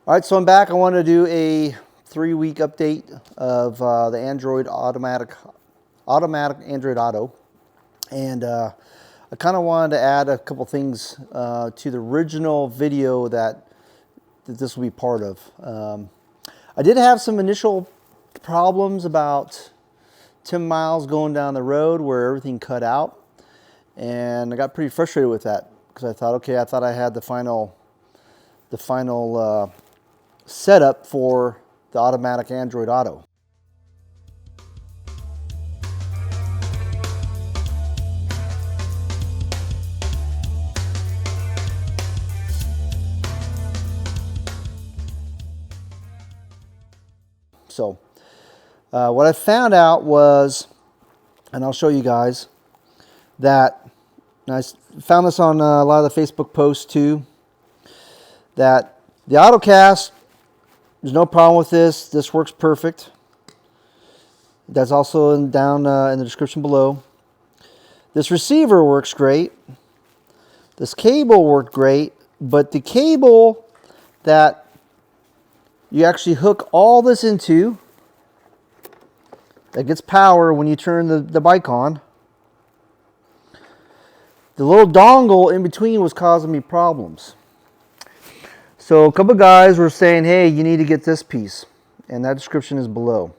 All right, so I'm back. I want to do a 3-week update of the Android automatic Android Auto, and I kind of wanted to add a couple things to the original video that this will be part of. I did have some initial problems about 10 miles going down the road where everything cut out, and I got pretty frustrated with that because I thought, okay, I thought I had the final setup for the automatic Android Auto. So what I found out was, and I'll show you guys, that, and I found this on a lot of the Facebook posts too, that the AutoCast, there's no problem with this. This works perfect. That's also down in the description below. This receiver works great. This cable worked great, but the cable that you actually hook all this into, that gets power when you turn the bike on, the little dongle in between was causing me problems. So a couple of guys were saying, hey, you need to get this piece, and that description is below.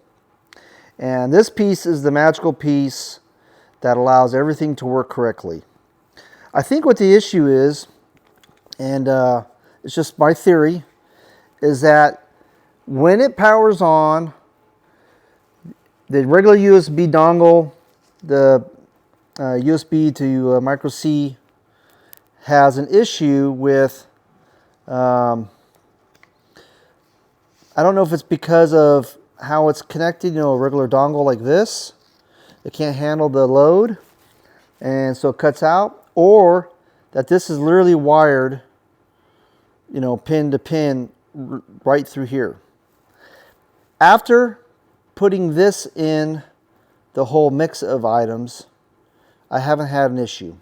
And this piece is the magical piece that allows everything to work correctly. I think what the issue is, and it's just my theory, is that when it powers on, the regular USB dongle, the USB to micro C, has an issue with, I don't know if it's because of how it's connected, you know, a regular dongle like this, it can't handle the load and so it cuts out, or that this is literally wired, you know, pin to pin right through here. After putting this in the whole mix of items, I haven't had an issue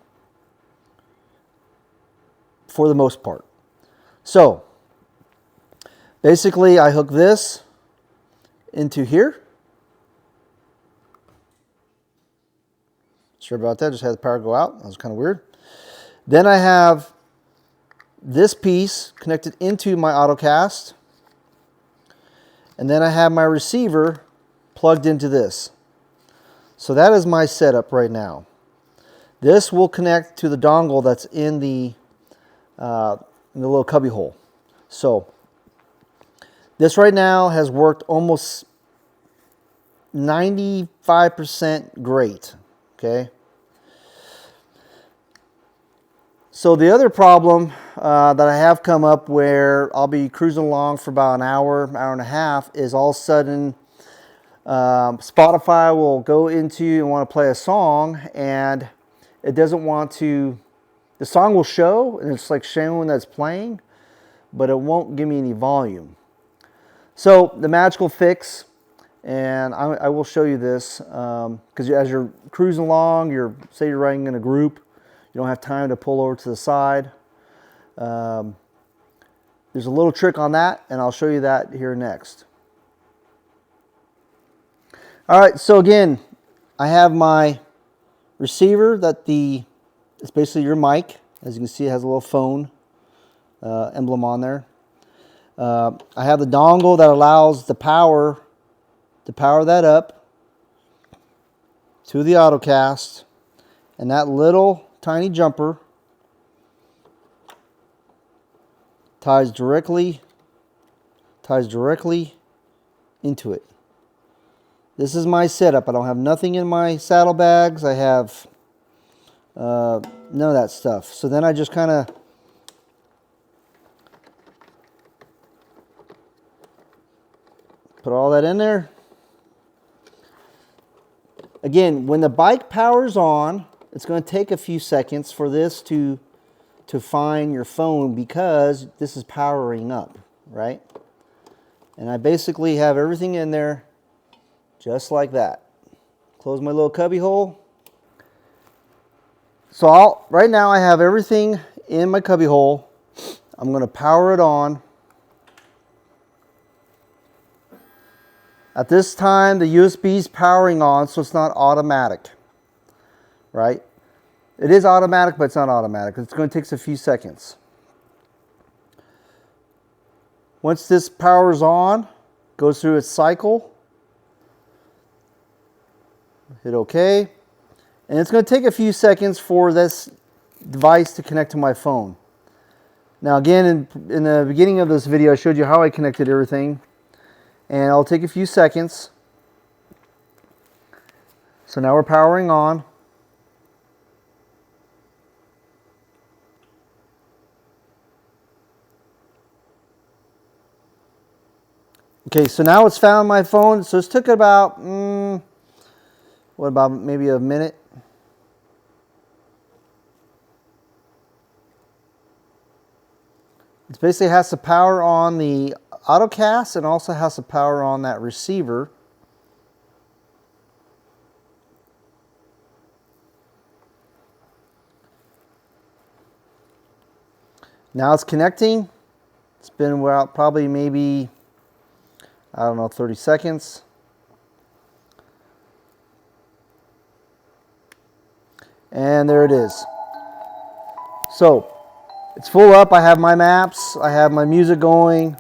for the most part. So basically I hook this into here. Sorry about that, just had the power go out. That was kind of weird. Then I have this piece connected into my AutoCast. And then I have my receiver plugged into this. So that is my setup right now. This will connect to the dongle that's in the little cubby hole. So this right now has worked almost 95% great, okay? So the other problem that I have come up where I'll be cruising along for about an hour, hour and a half, is all of a sudden Spotify will go into and want to play a song, and it doesn't want to, the song will show, and it's like showing that it's playing, but it won't give me any volume. So the magical fix, and I will show you this, because as you're cruising along, say you're riding in a group, you don't have time to pull over to the side. There's a little trick on that, and I'll show you that here next. All right, so again, I have my receiver it's basically your mic. As you can see, it has a little phone emblem on there. I have the dongle that allows the power to power that up to the AutoCast, and that little tiny jumper ties directly into it. This is my setup. I don't have nothing in my saddlebags. I have none of that stuff. So then I just kind of put all that in there. Again, when the bike powers on, it's going to take a few seconds for this to find your phone because this is powering up, right? And I basically have everything in there just like that. Close my little cubby hole. So right now I have everything in my cubby hole. I'm going to power it on. At this time, the USB is powering on, so it's not automatic, right? It is automatic, but it's not automatic. It's going to take us a few seconds. Once this powers on, goes through its cycle, hit OK, and it's going to take a few seconds for this device to connect to my phone. Now again, in the beginning of this video, I showed you how I connected everything, and I'll take a few seconds. So now we're powering on. Okay, so now it's found my phone. So it took about, what, about maybe a minute? It basically has to power on the AutoCast and also has to power on that receiver. Now it's connecting. It's been about probably maybe, I don't know, 30 seconds. And there it is. So it's full up. I have my maps. I have my music going.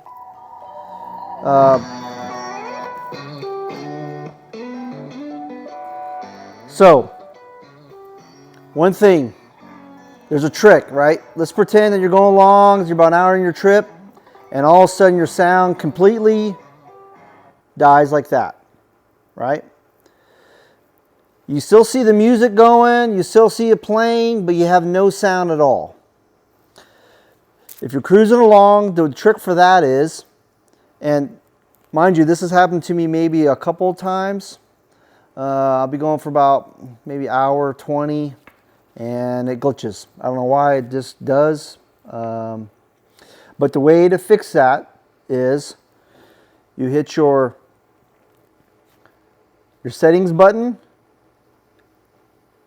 So one thing, there's a trick, right? Let's pretend that you're going along, you're about an hour in your trip, and all of a sudden your sound completely dies like that, right? You still see the music going, you still see it playing, but you have no sound at all. If you're cruising along, the trick for that is, and mind you, this has happened to me maybe a couple of times. I'll be going for about maybe hour 20 and it glitches. I don't know why, it just does. But the way to fix that is you hit your settings button,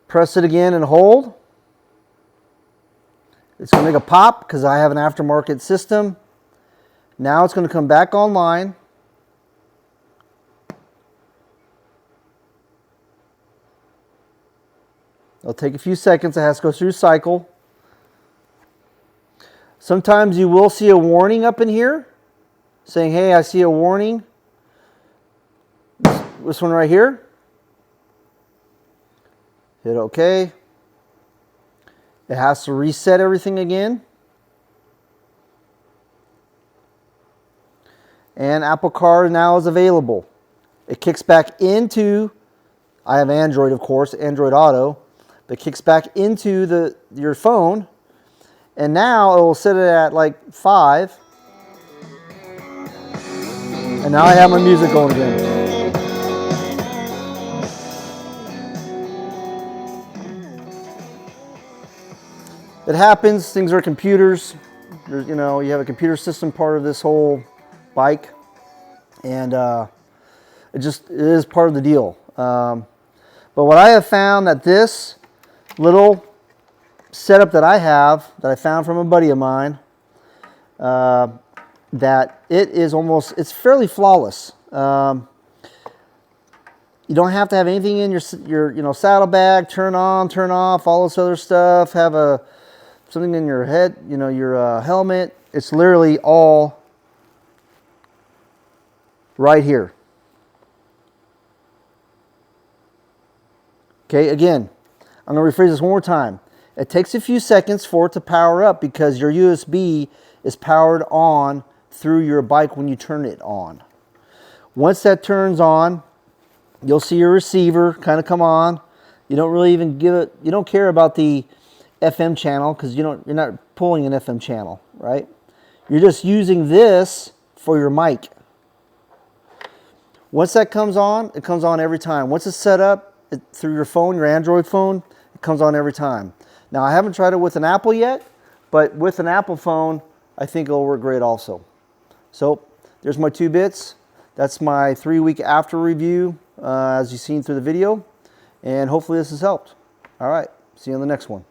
press it again and hold. It's going to make a pop because I have an aftermarket system. Now it's going to come back online. It'll take a few seconds. It has to go through cycle. Sometimes you will see a warning up in here saying, hey, I see a warning. This one right here. Hit OK. It has to reset everything again. And Apple Car now is available. It kicks back into, I have Android of course, Android Auto. It kicks back into your phone, and now it will set it at like 5. And now I have my music going again. It happens, things are computers. There's, you know, you have a computer system part of this whole bike, and it is part of the deal. But what I have found that this little setup that I found from a buddy of mine, that it's fairly flawless. You don't have to have anything in your saddlebag, turn on, turn off, all this other stuff, have something in your head, your helmet. It's literally all right here. Okay, again, I'm going to rephrase this one more time. It takes a few seconds for it to power up because your USB is powered on through your bike when you turn it on. Once that turns on, you'll see your receiver kind of come on. You don't really even you don't care about the FM channel because you're not pulling an FM channel, right? You're just using this for your mic. Once that comes on, it comes on every time. Once it's set up through your phone, your Android phone, it comes on every time. Now, I haven't tried it with an Apple yet, but with an Apple phone, I think it'll work great also. So, there's my 2 bits. That's my 3-week after review, as you've seen through the video. And hopefully this has helped. All right, see you on the next one.